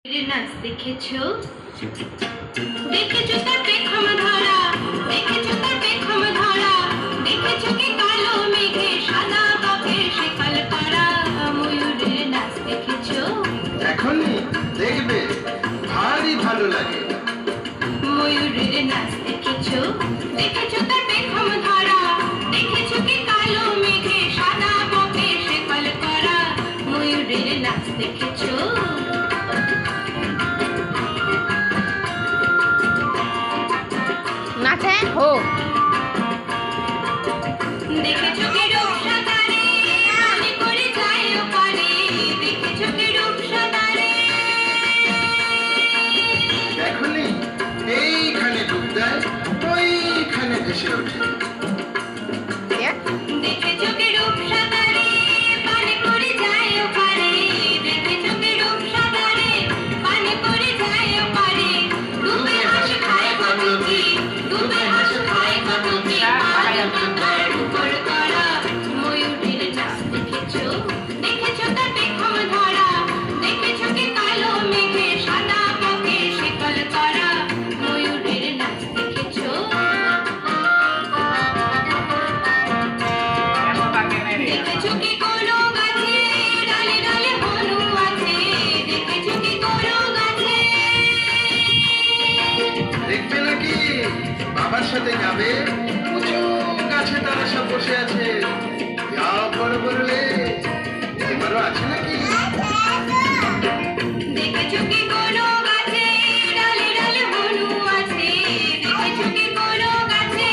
নাচ দেখেছো? দেখেছো তার পেখম ধরা, দেখেছো তার পেখম ধরা, দেখেছো কি কালো মেঘে সাদা বকের শেকল করা ময়ূরের নাচ দেখেছো? এখনই দেখবে, ভারী ভালো লাগে। ময়ূরের নাচ দেখেছো? দেখেছো তার পেখম ধরা, দেখেছো কি কালো মেঘে সাদা বকের শেকল করা ময়ূরের নাচ দেখেছো? নাচে হো দেখেছো কি রূপসা তারে পানি করে যায় ওপারে, দেখেছো কি রূপসা তারে? এখনই এইখানে ডুব দেয়, ওইখানে ভেসে ওঠে। দেখেছো কি রূপসা তারে পানি করে যায় ওপারে, দেখেছো কি রূপসা তারে পানি করে যায় ওপারে? ডুবে হাঁস খায় কতকি, ডুবে হাঁস খায় কতকি, পাতার উপর করা ময়ূরের নাচ দেখেছো? দেখেছো তার পেখম ধরা, দেখেছো কি কালো মেঘে সাদা বকে শেকল করা ময়ূরের নাচ দেখেছো? দেখেছো কি কোনো গাছে ডালে ডালে হনু আছে, দেখেছো কি কোনো গাছে? দেখবে নাকি বাবার সাথে যাবে, উঁচু গাছে তারা সব বসে আছে। যাও বড় বললে, তোমারও আছে নাকি? দেখেছো কি কোনো গাছে ডালে ডালে হনু আছে, দেখেছো কি কোনো গাছে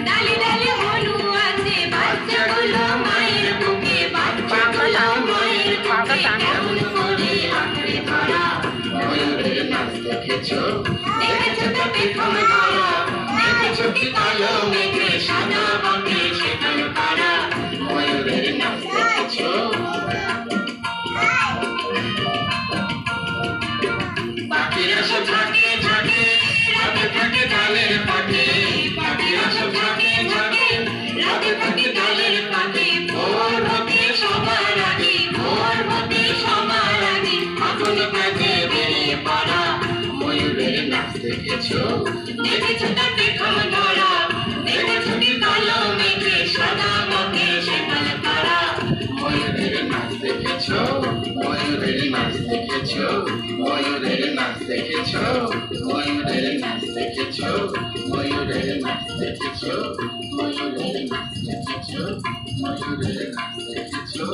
ডালে ডালে হনু আছে? বাচ্চাগুলো মায়ের বুকে, বাচ্চাগুলো মায়ের বুকে কেমন করে আঁকড়ে ধরা ময়ূরের নাচ দেখেছো? দেখেছো তার পেখম ধরা, দেখেছো কি কালো মেঘে সাদা বকে শেকল করা ময়ূরের নাচ দেখেছো? পাখিরা সব ঝাঁকে ঝাঁকে রাতে থাকে ডালের পাখে, পাখিরা সব ঝাঁকে ঝাঁকে রাতে থাকে ডালের পাখে। ভোর হতে সবার আগে, ভোর হতে সবার আগে এখন কাজে বেরিয়ে পড়া ময়ূরের নাচ দেখেছো? দেখেছো তার পেখম ধরা, দেখেছো কি কালো মেঘে সাদা বকে শেকল করা ময়ূরের নাচ দেখেছো? ময়ূরের নাচ দেখেছো? ময়ূরের নাচ দেখেছো? ময়ূরের নাচ দেখেছো? ময়ূরের নাচ দেখেছো? ময়ূরের নাচ দেখেছো? ময়ূরের নাচ দেখেছো?